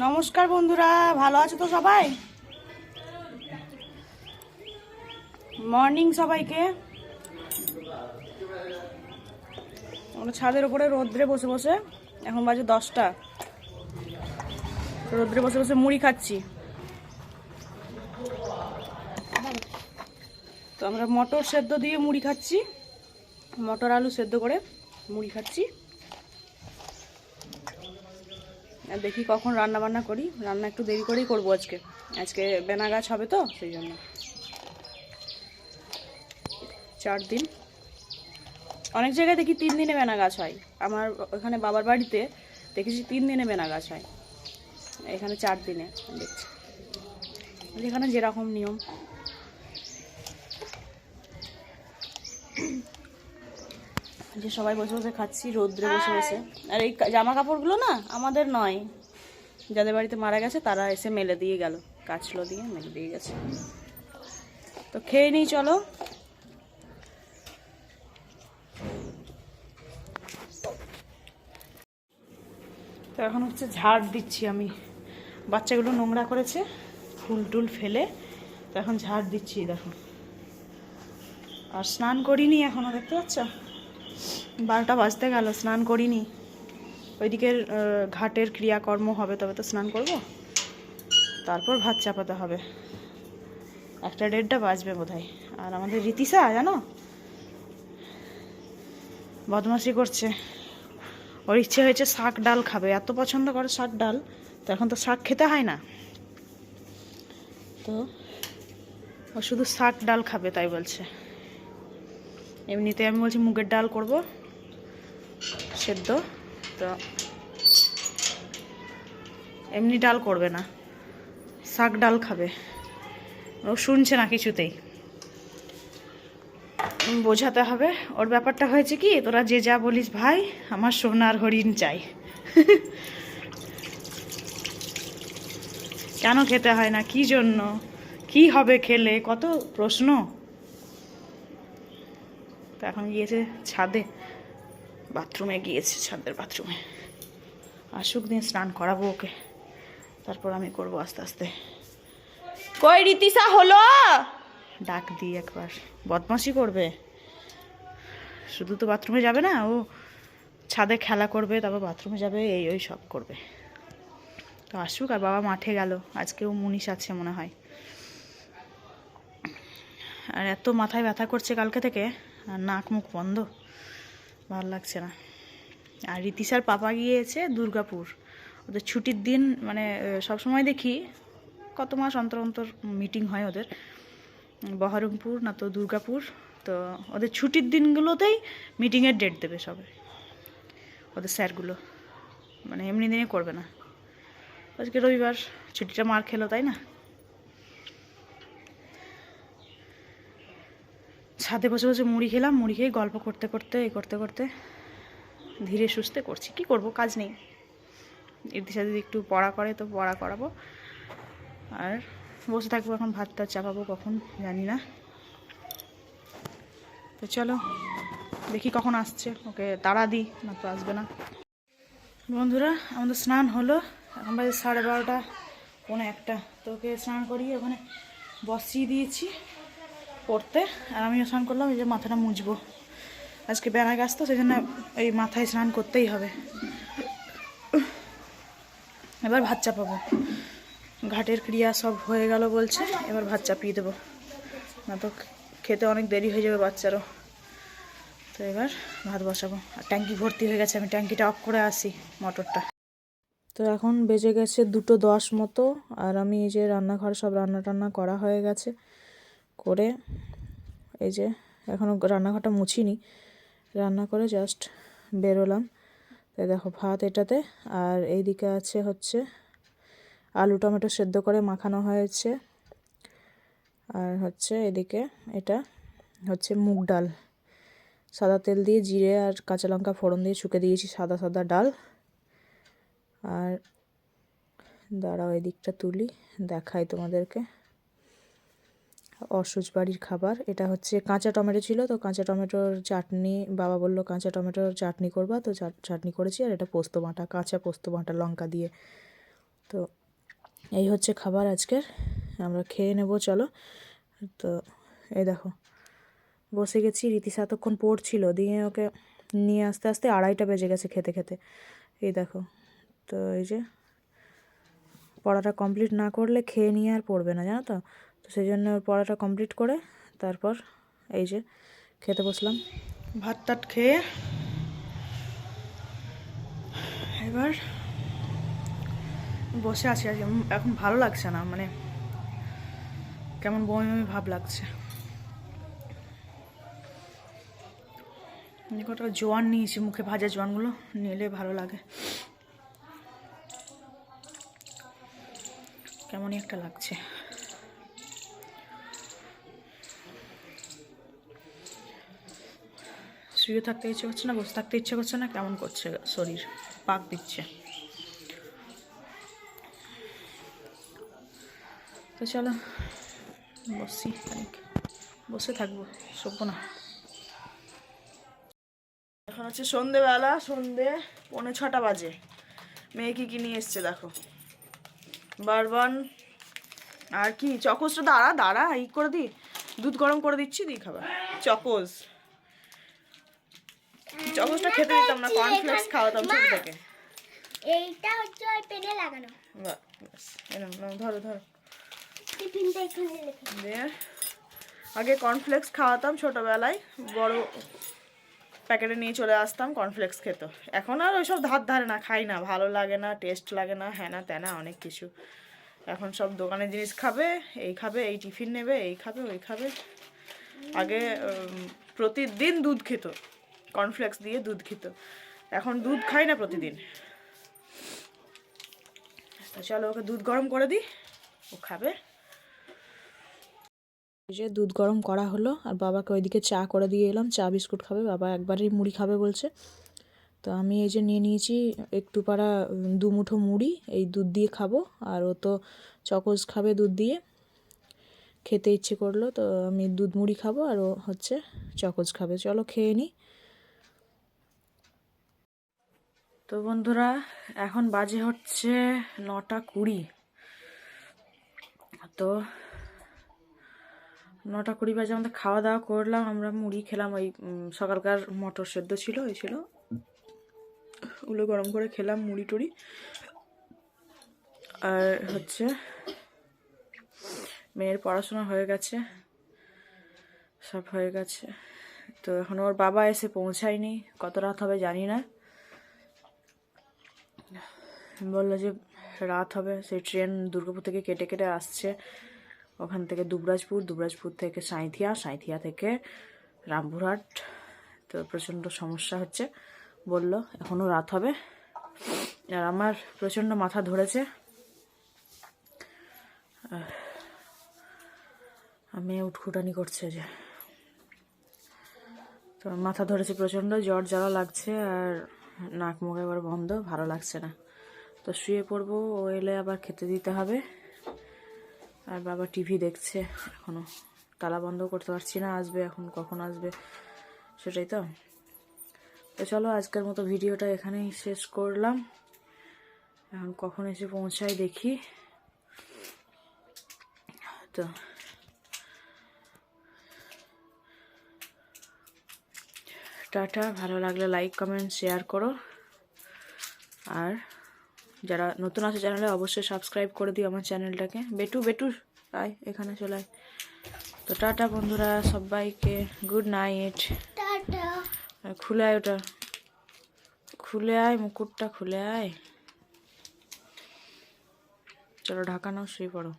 নমস্কার বন্ধুরা, ভালো আছো তো সবাই? মর্নিং সবাইকে। আমরা ছাদের উপরে রোদ্রে বসে বসে, এখন বাজে 10টা, রোদ্রে বসে বসে মুড়ি খাচ্ছি। তো আমরা মটর সেদ্ধ দিয়ে মুড়ি খাচ্ছি, মটর আলু সেদ্ধ করে মুড়ি খাচ্ছি। আর দেখি কখন রান্না বান্না করি, রান্না একটু দেরি করেই করবো আজকে। আজকে বেনা গাছ হবে তো সেই জন্য 4 দিন। অনেক জায়গায় দেখি 3 দিনে বেনা গাছ হয়। আমার ওখানে বাবার বাড়িতে দেখেছি 3 দিনে বেনা গাছ হয়, এখানে 4 দিনে দেখছি। এখানে যেরকম নিয়ম। যে সবাই বসে বসে খাচ্ছি রোদ্রে বসে বসে। আর এই জামা কাপড়গুলো না আমাদের নয়, যাদের বাড়িতে মারা গেছে তারা এসে মেলে দিয়ে গেল, কাচলো দিয়ে মেলে দিয়ে গেছে। তো খেয়ে নিই চলো। তো এখন হচ্ছে ঝাড় দিচ্ছি আমি, বাচ্চাগুলো নোংরা করেছে ফুল টুল ফেলে, তো এখন ঝাড় দিচ্ছি দেখো। আর স্নান করিনি এখনো, দেখতে পাচ্ছ 12টা বাজতে গেল, স্নান করিনি। ওইদিকের ঘাটের ক্রিয়াকর্ম হবে তবে তো স্নান করব, তারপর ভাত চাপাতে হবে। 1টা 1:30টা বাজবে বোধহয়। আর আমাদের রীতিশা জানো বদমাশি করছে, ওর ইচ্ছে হয়েছে শাক ডাল খাবে, এত পছন্দ করে শাক ডাল। তো এখন তো শাক খেতে হয় না, তো ও শুধু শাক ডাল খাবে তাই বলছে। এমনিতে আমি বলছি মুগের ডাল করব সেদ্ধ, তো এমনি ডাল করবে না, শাক ডাল খাবে। ও শুনছে না কিছুতেই, বোঝাতে হবে। ওর ব্যাপারটা হয়েছে কি, তোরা যে যা বলিস ভাই, আমার সোনার হরিণ চাই। কেন খেতে হয় না, কি জন্য, কি হবে খেলে, কত প্রশ্ন। তো এখন গিয়েছে ছাদে, বাথরুমে গিয়েছে, ছাদের বাথরুমে। আসুক দিয়ে স্নান করাবো ওকে, তারপর আমি করব আস্তে আস্তে। কই রীতিশা হলো, ডাক দিই একবার, বদমাশি করবে। শুধু তো বাথরুমে যাবে না, ও ছাদে খেলা করবে, তারপর বাথরুমে যাবে, এই ওই সব করবে। তো আসুক। আর বাবা মাঠে গেল, আজকেও মুনিশ আছে মনে হয়। আর এত মাথায় ব্যথা করছে কালকে থেকে, আর নাক মুখ বন্ধ, ভালো লাগছে না। আর রীতিশার পাপা গিয়েছে দুর্গাপুর, ওদের ছুটির দিন, মানে সবসময় দেখি কত মাস অন্তর অন্তর মিটিং হয় ওদের, বহরমপুর না তো দুর্গাপুর। তো ওদের ছুটির দিনগুলোতেই মিটিংয়ের ডেট দেবে সবে ওদের স্যারগুলো, মানে এমনি দিনে করবে না। আজকে রবিবার, ছুটিটা মার খেলো তাই না। ছাদে বসে বসে মুড়ি খেলাম, মুড়ি খেয়ে গল্প করতে করতে করতে করতে ধীরে সুস্থে করছি। কি করব, কাজ নেই। রীতিশা যদি একটু পড়া করে তো পড়া করাবো, আর বসে থাকবো। এখন ভাতটা চাপাবো কখন জানি না। তো চলো দেখি কখন আসছে, ওকে তাড়া দিই, না তো আসবে না। বন্ধুরা আমাদের স্নান হলো, এখন বাজে 12:30 পৌনে 1টা। তো ওকে স্নান করিয়ে ওখানে বসিয়ে দিয়েছি পড়তে, আর আমিও স্নান করলাম। এই যে মাথাটা মুছবো, আজকে বেড়া গাছ তো সেই জন্য এই মাথায় স্নান করতেই হবে। এবার ভাত চাপাবো, ঘাটের ক্রিয়া সব হয়ে গেল বলছে, এবার ভাত চাপিয়ে দেবো, না তো খেতে অনেক দেরি হয়ে যাবে বাচ্চারও। তো এবার ভাত বসাবো। আর ট্যাঙ্কি ভর্তি হয়ে গেছে, আমি ট্যাঙ্কিটা অফ করে আসি মোটরটা। তো এখন বেজে গেছে 2:10 মতো, আর আমি এই যে রান্নাঘর সব রান্না টান্না করা হয়ে গেছে, করে এই যে এখনও রান্নাঘরটা মুছিনি, রান্না করে জাস্ট বেরোলাম। তাই দেখো ভাত এটাতে, আর এইদিকে আছে হচ্ছে আলু টমেটো সেদ্ধ করে মাখানো হয়েছে, আর হচ্ছে এদিকে এটা হচ্ছে মুগ ডাল, সাদা তেল দিয়ে জিরে আর কাঁচা লঙ্কা ফোড়ন দিয়ে শুকে দিয়েছি, সাদা সাদা ডাল। আর দাঁড়াও এদিকটা তুলি, দেখাই তোমাদেরকে। অসুচ বাড়ির খাবার, এটা হচ্ছে কাঁচা টমেটো ছিল, তো কাঁচা টমেটোর চাটনি, বাবা বললো কাঁচা টমেটোর চাটনি করবা, তো চাটনি করেছি। আর এটা পোস্ত বাটা, কাঁচা পোস্ত বাটা লঙ্কা দিয়ে, তো এই হচ্ছে খাবার আজকের, আমরা খেয়ে নেব চলো। তো এই দেখো বসে গেছি, রীতিশা এতক্ষণ পড়ছিল, দিয়ে ওকে নিয়ে আস্তে আস্তে 2:30 বেজে গেছে খেতে খেতে। এই দেখো, তো এই যে পড়াটা কমপ্লিট না করলে খেয়ে নিয়ে আর পড়বে না, জানো তো। তো সেই জন্য ওর পড়াটা কমপ্লিট করে তারপর এই যে খেতে বসলাম। ভাত টাত খেয়ে এবার বসে আছি। আর এখন ভালো লাগছে না, মানে কেমন বমি বমি ভাব লাগছে। কটা জোয়ান নিয়েছি, মুখে ভাজা জোয়ানগুলো নিলে ভালো লাগে, কেমনই একটা লাগছে। শুয়ে থাকতে ইচ্ছে করছে না, বসে থাকতে ইচ্ছে করছে না, কেমন করছে শরীর, পাক দিচ্ছে। তো চলো বসি, খানিক বসে থাকবো, শোবো না। এখন হচ্ছে সন্ধেবেলা, সন্ধে 5:45 বাজে। মেয়ে কি নিয়ে এসছে দেখো, বারবান আর কি চকোসটা, দাঁড়া দাঁড়া ই করে দিই, দুধ গরম করে দিচ্ছি, দিই খাবার। চকোসটা খেতে দিতাম না, কর্নফ্লেক্স খাওয়াতাম ছোট থেকে। এইটা হচ্ছে ওই পেনে লাগানো। বাহ, ধরো ধরো। টিফিনটা এখানে রেখে দিয়ে আগে কর্নফ্লেক্স খাওয়াতাম ছোটবেলায়, বড় প্যাকেটে নিয়ে চলে আসতাম কর্নফ্লেক্স খেত। এখন আর ওইসব ধারে না, খাই না, ভালো লাগে না, টেস্ট লাগে না, হ্যাঁ না ত্যানা অনেক কিছু। এখন সব দোকানের জিনিস খাবে, এই টিফিন নেবে, এই খাবে ওই খাবে। আগে প্রতিদিন দুধ খেত, কর্নফ্লেক্স দিয়ে দুধ খেত, এখন দুধ খাই না প্রতিদিন। চলো ওকে দুধ গরম করে দিই, ও খাবে। যে দুধ গরম করা হলো, আর বাবাকে ওইদিকে চা করে দিয়ে এলাম, চা বিস্কুট খাবে, বাবা একবারই মুড়ি খাবে বলছে। তো আমি এই যে নিয়ে নিয়েছি একটু পাড়া 2 মুঠো মুড়ি, এই দুধ দিয়ে খাবো। আর ও তো চকোস খাবে দুধ দিয়ে, খেতে ইচ্ছে করলো, তো আমি দুধ মুড়ি খাবো আর ও হচ্ছে চকোস খাবে। চলো খেয়ে নিই। তো বন্ধুরা এখন বাজে হচ্ছে 9:20। তো 9:20 বাজে আমাদের খাওয়া দাওয়া করলাম, আমরা মুড়ি খেলাম, ওই সকালকার মটর সেদ্ধ ছিল, ওই ছিল, ওগুলো গরম করে খেলাম, মুড়ি টুড়ি। আর হচ্ছে মেয়ের পড়াশোনা হয়ে গেছে, সব হয়ে গেছে। তো এখন ওর বাবা এসে পৌঁছায়নি, কত রাত হবে জানি না, বললো যে রাত হবে। সেই ট্রেন দুর্গাপুর থেকে কেটে কেটে আসছে, ওখান থেকে দুবরাজপুর থেকে সাঁইথিয়া থেকে রামপুরহাট। তো প্রচণ্ড সমস্যা হচ্ছে, বললো এখনও রাত হবে। আর আমার প্রচণ্ড মাথা ধরেছে, মেয়ে উটখুটানি করছে যে, তো মাথা ধরেছে প্রচণ্ড, জ্বর জ্বালা লাগছে, আর নাক মুখ একবার বন্ধ, ভালো লাগছে না। তো শুয়ে পড়বো, ও এলে আবার খেতে দিতে হবে। আর বাবা টিভি দেখছে, এখনো তালা বন্ধ করতে পারছি না, আসবে এখন, কখন আসবে সেটাই তো। তো চলো আজকের মতো ভিডিওটা এখানেই শেষ করলাম, এখন কখন এসে পৌঁছায় দেখি। তো টাটা, ভালো লাগলে লাইক কমেন্ট শেয়ার করো, আর যারা নতুন আছে চ্যানেলে অবশ্যই সাবস্ক্রাইব করে দিও আমার চ্যানেলটাকে। বেটু আয় এখানে চলে আয়। তো টাটা বন্ধুরা, সবাইকে গুড নাইট। টাটা। খুলে আয়, ওটা খুলে আয়, মুকুটটা খুলে আয়। চলো ঢাকা নাও, শুয়ে পড়ো।